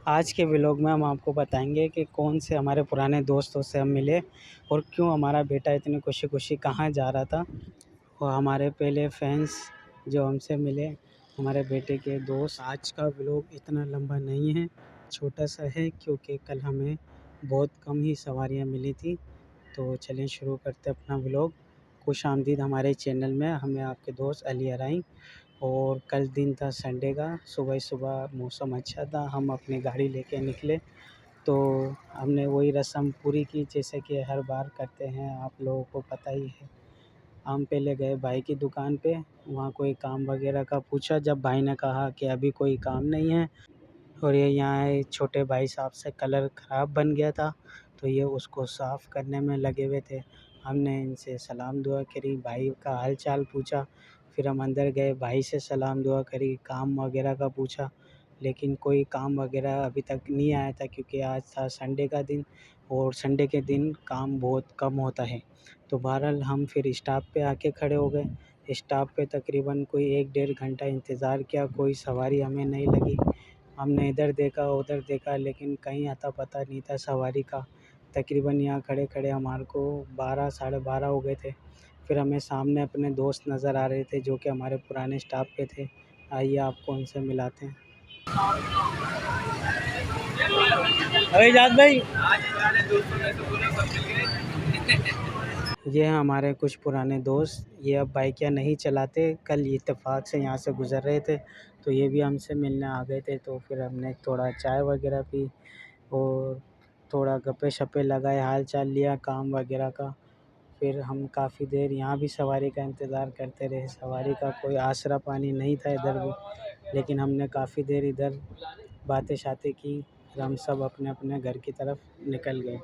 آج کے ولاگ میں ہم آپ کو بتائیں گے کہ کون سے ہمارے پرانے دوستوں سے ہم ملے اور کیوں ہمارا بیٹا اتنی خوشی خوشی کہاں جا رہا تھا، اور ہمارے پہلے فینس جو ہم سے ملے، ہمارے بیٹے کے دوست۔ آج کا ولاگ اتنا لمبا نہیں ہے، چھوٹا سا ہے، کیونکہ کل ہمیں بہت کم ہی سواریاں ملی تھی۔ تو چلیں شروع کرتے اپنا ولاگ۔ خوش آمدید ہمارے چینل میں، ہمیں آپ کے دوست علی ارائیں۔ اور کل دن تھا سنڈے کا، صبح صبح موسم اچھا تھا، ہم اپنی گاڑی لے کے نکلے تو ہم نے وہی رسم پوری کی جیسے کہ ہر بار کرتے ہیں، آپ لوگوں کو پتہ ہی ہے۔ ہم پہلے گئے بھائی کی دکان پہ، وہاں کوئی کام وغیرہ کا پوچھا، جب بھائی نے کہا کہ ابھی کوئی کام نہیں ہے اور یہ یہاں چھوٹے بھائی صاحب سے کلر خراب بن گیا تھا تو یہ اس کو صاف کرنے میں لگے ہوئے تھے۔ ہم نے ان سے سلام دعا کری، بھائی کا حال چال پوچھا، پھر ہم اندر گئے، بھائی سے سلام دعا کری، کام وغیرہ کا پوچھا، لیکن کوئی کام وغیرہ ابھی تک نہیں آیا تھا کیونکہ آج تھا سنڈے کا دن اور سنڈے کے دن کام بہت کم ہوتا ہے۔ تو بہرحال ہم پھر اسٹاپ پہ آ کے کھڑے ہو گئے۔ اسٹاپ پہ تقریباً کوئی 1 ڈیڑھ گھنٹہ انتظار کیا، کوئی سواری ہمیں نہیں لگی۔ ہم نے ادھر دیکھا ادھر دیکھا لیکن کہیں اتا پتہ نہیں تھا سواری کا۔ تقریباً یہاں کھڑے کھڑے ہمارے کو 12 ساڑھے 12 ہو گئے تھے۔ پھر ہمیں سامنے اپنے دوست نظر آ رہے تھے جو کہ ہمارے پرانے اسٹاف پہ تھے، آئیے آپ کو ان سے ملاتے ہیں۔ اجاز بھائی، یہ ہیں ہمارے کچھ پرانے دوست، یہ اب بائکیں نہیں چلاتے، کل اتفاق سے یہاں سے گزر رہے تھے تو یہ بھی ہم سے ملنے آ گئے تھے۔ تو پھر ہم نے تھوڑا چائے وغیرہ پی اور تھوڑا گپے شپے لگائے، حال چال لیا کام وغیرہ کا۔ پھر ہم کافی دیر یہاں بھی سواری کا انتظار کرتے رہے، سواری کا کوئی آسرا پانی نہیں تھا ادھر بھی، لیکن ہم نے کافی دیر ادھر باتیں شاتیں کی، پھر ہم سب اپنے اپنے گھر کی طرف نکل گئے۔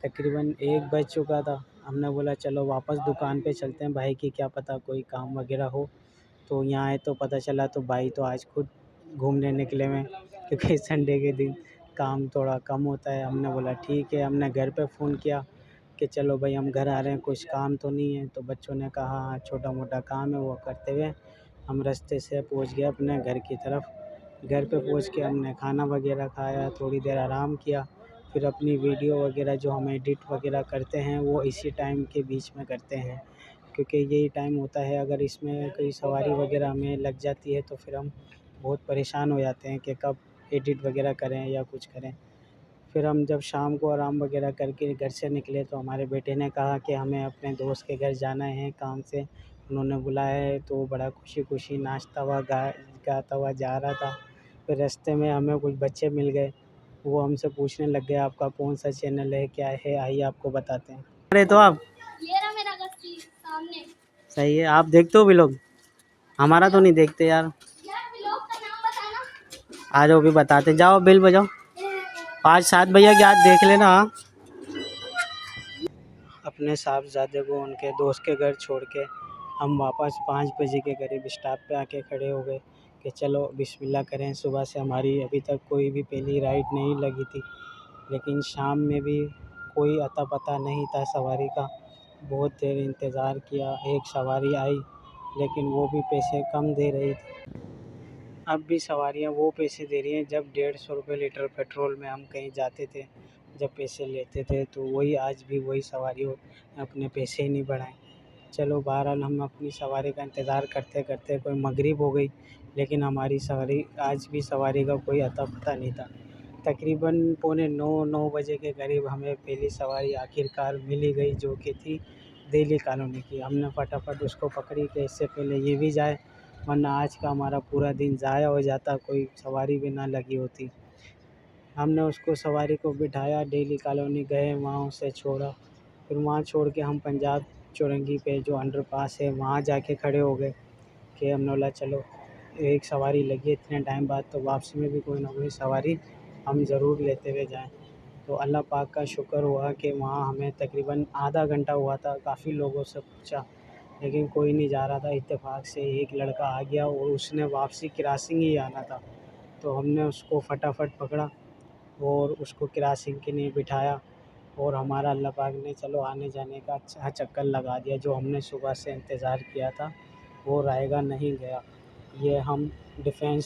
تقریباً 1 بج چکا تھا، ہم نے بولا چلو واپس دکان پہ چلتے ہیں، بھائی کی کیا پتہ کوئی کام وغیرہ ہو۔ تو یہاں آئے تو پتہ چلا تو بھائی تو آج خود گھومنے نکلے ہوئے کیونکہ سنڈے کے دن کام تھوڑا کم ہوتا ہے۔ ہم نے بولا ٹھیک ہے، ہم نے گھر پہ فون کیا کہ چلو بھائی ہم گھر آ رہے ہیں، کچھ کام تو نہیں ہے؟ تو بچوں نے کہا ہاں چھوٹا موٹا کام ہے، وہ کرتے ہوئے ہم رستے سے پہنچ گئے اپنے گھر کی طرف۔ گھر پہ پہنچ کے ہم نے کھانا وغیرہ کھایا، تھوڑی دیر آرام کیا، پھر اپنی ویڈیو وغیرہ جو ہم ایڈٹ وغیرہ کرتے ہیں وہ اسی ٹائم کے بیچ میں کرتے ہیں، کیونکہ یہی ٹائم ہوتا ہے، اگر اس میں کوئی سواری وغیرہ ہمیں لگ جاتی ہے تو پھر ہم بہت پریشان ہو جاتے ہیں کہ کب ایڈٹ وغیرہ کریں یا کچھ کریں۔ پھر ہم جب شام کو آرام وغیرہ کر کے گھر سے نکلے تو ہمارے بیٹے نے کہا کہ ہمیں اپنے دوست کے گھر جانا ہے کام سے، انہوں نے بلایا ہے، تو بڑا خوشی خوشی ناچتا ہوا گاتا ہوا جا رہا تھا۔ پھر رستے میں ہمیں کچھ بچے مل گئے، وہ ہم سے پوچھنے لگ گئے آپ کا کون سا چینل ہے، کیا ہے، آئیے آپ کو بتاتے ہیں۔ ارے تو آپ صحیح ہے، آپ دیکھتے ہو ولاگ؟ ہمارا تو نہیں دیکھتے یار۔ آ جاؤ بھی بتاتے، جاؤ بیل بجاؤ، 5-7 بھیا کے ہاتھ دیکھ لینا۔ اپنے صاحبزادے کو ان کے دوست کے گھر چھوڑ کے ہم واپس 5 بجے کے قریب اسٹاپ پہ آ کے کھڑے ہو گئے کہ چلو بسم اللہ کریں۔ صبح سے ہماری ابھی تک کوئی بھی پہلی رائڈ نہیں لگی تھی، لیکن شام میں بھی کوئی اتا پتہ نہیں تھا سواری کا۔ بہت دیر انتظار کیا، ایک سواری آئی لیکن وہ بھی پیسے کم دے رہی تھی۔ اب بھی سواریاں وہ پیسے دے رہی ہیں جب 150 روپے لیٹر پیٹرول میں ہم کہیں جاتے تھے، جب پیسے لیتے تھے تو وہی آج بھی وہی سواری ہو، اپنے پیسے ہی نہیں بڑھائیں۔ چلو بہرحال ہم اپنی سواری کا انتظار کرتے کرتے کوئی مغرب ہو گئی، لیکن ہماری سواری آج بھی سواری کا کوئی اتا پتہ نہیں تھا۔ تقریباً 8:45-9 بجے کے قریب ہمیں پہلی سواری آخرکار ملی گئی جو کہ تھی دہلی کالونی کی۔ ہم نے فٹافٹ اس کو پکڑی کہ اس سے پہلے یہ بھی جائے، ورنہ آج کا ہمارا پورا دن ضائع ہو جاتا، کوئی سواری بھی نہ لگی ہوتی۔ ہم نے اس کو سواری کو بٹھایا، دہلی کالونی گئے، وہاں اسے چھوڑا، پھر وہاں چھوڑ کے ہم پنجاب چورنگی پہ جو انڈر پاس ہے وہاں جا کے کھڑے ہو گئے کہ ہم نے بولا چلو ایک سواری لگی اتنے ٹائم بعد تو واپسی میں بھی کوئی نہ کوئی سواری ہم ضرور لیتے ہوئے جائیں۔ تو اللہ پاک کا شکر ہوا کہ وہاں ہمیں تقریباً آدھا گھنٹہ ہوا تھا، کافی لوگوں سے پوچھا لیکن کوئی نہیں جا رہا تھا۔ اتفاق سے ایک لڑکا آ گیا اور اس نے واپسی کراسنگ ہی آنا تھا، تو ہم نے اس کو فٹافٹ پکڑا اور اس کو کراسنگ کے لیے بٹھایا، اور ہمارا اللہ پاک نے چلو آنے جانے کا اچھا چکر لگا دیا۔ جو ہم نے صبح سے انتظار کیا تھا وہ رائے گا نہیں گیا۔ یہ ہم ڈیفینس